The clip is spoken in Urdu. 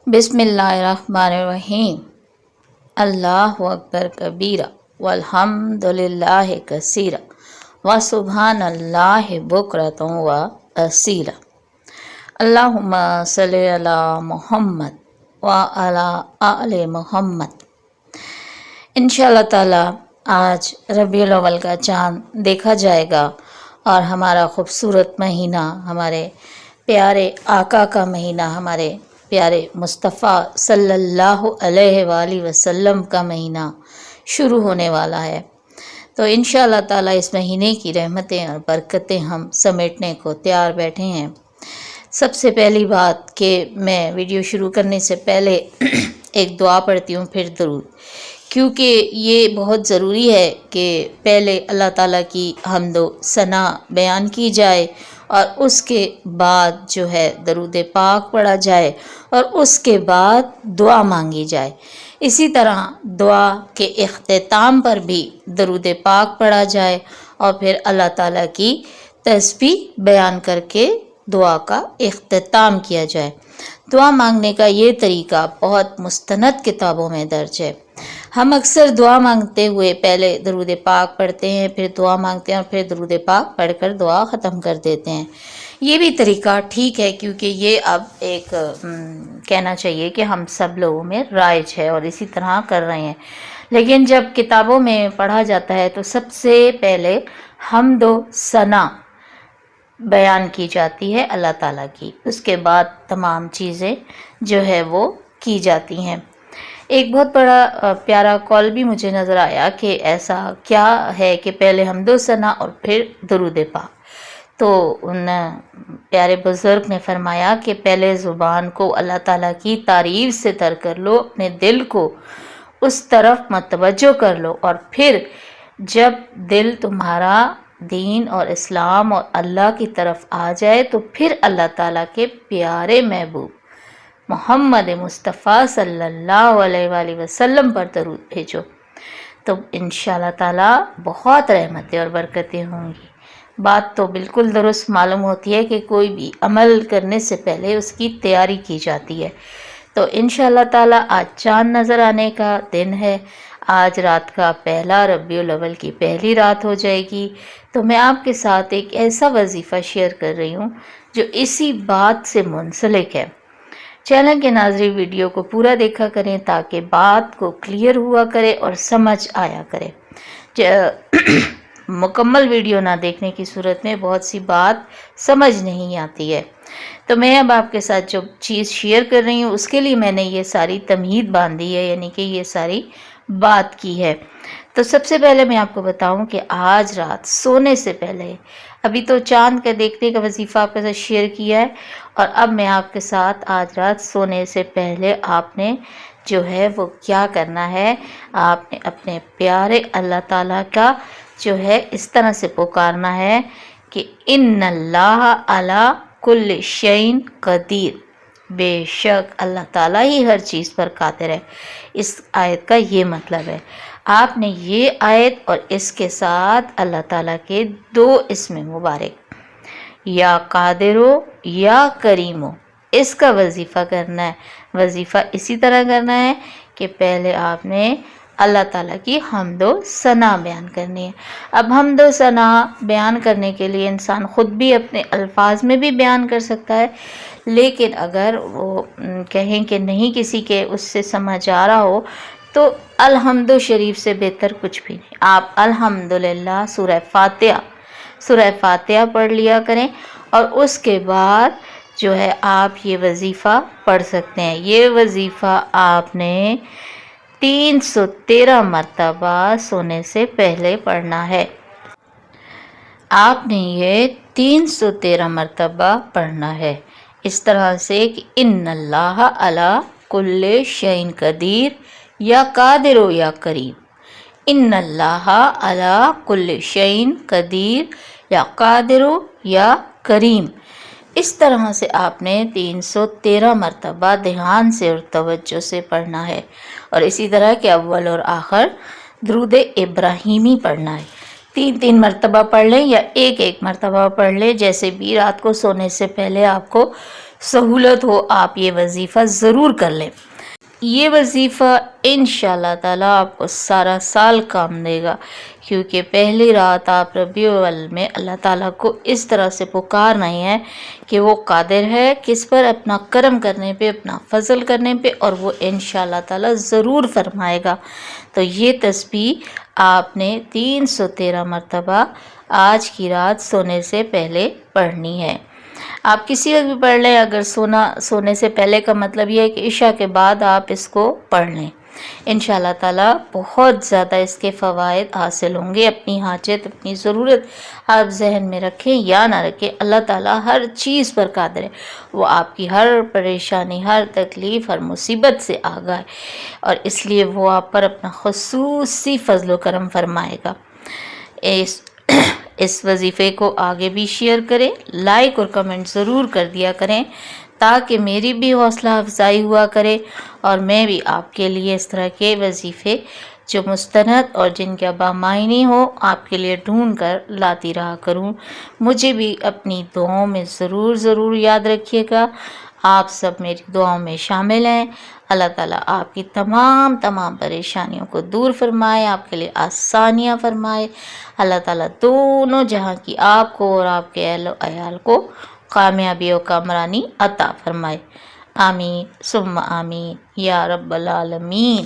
بسم اللہ الرحمن الرحیم۔ اللہ اکبر کبیرہ والحمد للہ کثیرہ وسبحان اللہ بکرۃ و اصیلا۔ اللہم صلی علی محمد وعلی آل محمد۔ انشاءاللہ تعالی آج ربیع الاول کا چاند دیکھا جائے گا اور ہمارا خوبصورت مہینہ، ہمارے پیارے آقا کا مہینہ، ہمارے پیارے مصطفیٰ صلی اللہ علیہ وآلہ وسلم کا مہینہ شروع ہونے والا ہے۔ تو انشاءاللہ تعالی اس مہینے کی رحمتیں اور برکتیں ہم سمیٹنے کو تیار بیٹھے ہیں۔ سب سے پہلی بات کہ میں ویڈیو شروع کرنے سے پہلے ایک دعا پڑھتی ہوں، پھر درود، کیونکہ یہ بہت ضروری ہے کہ پہلے اللہ تعالیٰ کی حمد و ثنا بیان کی جائے اور اس کے بعد جو ہے درود پاک پڑھا جائے اور اس کے بعد دعا مانگی جائے۔ اسی طرح دعا کے اختتام پر بھی درود پاک پڑھا جائے اور پھر اللہ تعالیٰ کی تسبیح بیان کر کے دعا کا اختتام کیا جائے۔ دعا مانگنے کا یہ طریقہ بہت مستند کتابوں میں درج ہے۔ ہم اکثر دعا مانگتے ہوئے پہلے درود پاک پڑھتے ہیں، پھر دعا مانگتے ہیں اور پھر درود پاک پڑھ کر دعا ختم کر دیتے ہیں۔ یہ بھی طریقہ ٹھیک ہے، کیونکہ یہ اب ایک کہنا چاہیے کہ ہم سب لوگوں میں رائج ہے اور اسی طرح کر رہے ہیں۔ لیکن جب کتابوں میں پڑھا جاتا ہے تو سب سے پہلے حمد و ثنا بیان کی جاتی ہے اللہ تعالیٰ کی، اس کے بعد تمام چیزیں جو ہے وہ کی جاتی ہیں۔ ایک بہت بڑا پیارا قول بھی مجھے نظر آیا کہ ایسا کیا ہے کہ پہلے حمد و ثنا اور پھر درود پاک۔ تو ان پیارے بزرگ نے فرمایا کہ پہلے زبان کو اللہ تعالیٰ کی تعریف سے تر کر لو، اپنے دل کو اس طرف متوجہ کر لو، اور پھر جب دل تمہارا دین اور اسلام اور اللہ کی طرف آ جائے تو پھر اللہ تعالیٰ کے پیارے محبوب محمد مصطفیٰ صلی اللہ علیہ وآلہ وسلم پر درود بھیجو، تو انشاءاللہ تعالیٰ بہت رحمتیں اور برکتیں ہوں گی۔ بات تو بالکل درست معلوم ہوتی ہے کہ کوئی بھی عمل کرنے سے پہلے اس کی تیاری کی جاتی ہے۔ تو انشاءاللہ تعالیٰ آج چاند نظر آنے کا دن ہے، آج رات کا پہلا ربیع الاول کی پہلی رات ہو جائے گی۔ تو میں آپ کے ساتھ ایک ایسا وظیفہ شیئر کر رہی ہوں جو اسی بات سے منسلک ہے۔ چینل کے ناظرین ویڈیو کو پورا دیکھا کریں تاکہ بات کو کلیئر ہوا کرے اور سمجھ آیا کرے۔ مکمل ویڈیو نہ دیکھنے کی صورت میں بہت سی بات سمجھ نہیں آتی ہے۔ تو میں اب آپ کے ساتھ جو چیز شیئر کر رہی ہوں اس کے لیے میں نے یہ ساری تمہید باندھی ہے، یعنی کہ یہ ساری بات کی ہے۔ تو سب سے پہلے میں آپ کو بتاؤں کہ آج رات سونے سے پہلے، ابھی تو چاند کا دیکھنے کا وظیفہ آپ کے ساتھ شیئر کیا ہے، اور اب میں آپ کے ساتھ آج رات سونے سے پہلے آپ نے جو ہے وہ کیا کرنا ہے، آپ نے اپنے پیارے اللہ تعالیٰ کا جو ہے اس طرح سے پکارنا ہے کہ ان اللہ علی کل شیء قدیر، بے شک اللہ تعالیٰ ہی ہر چیز پر قادر ہے۔ اس آیت کا یہ مطلب ہے۔ آپ نے یہ آیت اور اس کے ساتھ اللہ تعالیٰ کے دو اسم مبارک یا قادرو یا کریمو، اس کا وظیفہ کرنا ہے۔ وظیفہ اسی طرح کرنا ہے کہ پہلے آپ نے اللہ تعالیٰ کی حمد و ثنا بیان کرنی ہے۔ اب حمد و ثنا بیان کرنے کے لیے انسان خود بھی اپنے الفاظ میں بھی بیان کر سکتا ہے، لیکن اگر وہ کہیں کہ نہیں کسی کے اس سے سمجھ آ رہا ہو تو الحمد شریف سے بہتر کچھ بھی نہیں۔ آپ الحمدللہ سورہ فاتحہ پڑھ لیا کریں اور اس کے بعد جو ہے آپ یہ وظیفہ پڑھ سکتے ہیں۔ یہ وظیفہ آپ نے 313 مرتبہ سونے سے پہلے پڑھنا ہے۔ آپ نے یہ 313 مرتبہ پڑھنا ہے، اس طرح سے کہ ان اللہ علی کل شیء قدیر یا قادر یا کریم، ان اللہ علی کل شیء قدیر یا قادر یا کریم۔ اس طرح سے آپ نے 313 مرتبہ دھیان سے اور توجہ سے پڑھنا ہے، اور اسی طرح کہ اول اور آخر درود ابراہیمی پڑھنا ہے۔ 3 مرتبہ پڑھ لیں یا ایک مرتبہ پڑھ لیں، جیسے بھی رات کو سونے سے پہلے آپ کو سہولت ہو آپ یہ وظیفہ ضرور کر لیں۔ یہ وظیفہ انشاءاللہ تعالیٰ آپ کو سارا سال کام دے گا، کیونکہ پہلی رات آپ ربیع الاول میں اللہ تعالیٰ کو اس طرح سے پکار رہے ہیں کہ وہ قادر ہے کس پر، اپنا کرم کرنے پہ، اپنا فضل کرنے پہ، اور وہ انشاءاللہ تعالیٰ ضرور فرمائے گا۔ تو یہ تسبیح آپ نے 313 مرتبہ آج کی رات سونے سے پہلے پڑھنی ہے۔ آپ کسی وقت بھی پڑھ لیں، اگر سونے سے پہلے کا مطلب یہ ہے کہ عشاء کے بعد آپ اس کو پڑھ لیں، انشاءاللہ تعالیٰ بہت زیادہ اس کے فوائد حاصل ہوں گے۔ اپنی حاجت، اپنی ضرورت آپ ذہن میں رکھیں یا نہ رکھیں، اللہ تعالیٰ ہر چیز پر قادر ہے، وہ آپ کی ہر پریشانی، ہر تکلیف، ہر مصیبت سے آگاہ ہے، اور اس لیے وہ آپ پر اپنا خصوصی فضل و کرم فرمائے گا۔ اس وظیفے کو آگے بھی شیئر کریں، لائک اور کمنٹ ضرور کر دیا کریں، تاکہ میری بھی حوصلہ افزائی ہوا کرے، اور میں بھی آپ کے لیے اس طرح کے وظیفے جو مستند اور جن کا بامعنی ہو آپ کے لیے ڈھونڈ کر لاتی رہا کروں۔ مجھے بھی اپنی دعاؤں میں ضرور یاد رکھیے گا۔ آپ سب میری دعاؤں میں شامل ہیں۔ اللہ تعالیٰ آپ کی تمام پریشانیوں کو دور فرمائے، آپ کے لیے آسانیاں فرمائے۔ اللہ تعالیٰ دونوں جہاں کی آپ کو اور آپ کے اہل و عیال کو کامیابی و کامرانی عطا فرمائے۔ آمین ثم آمین یا رب العالمین۔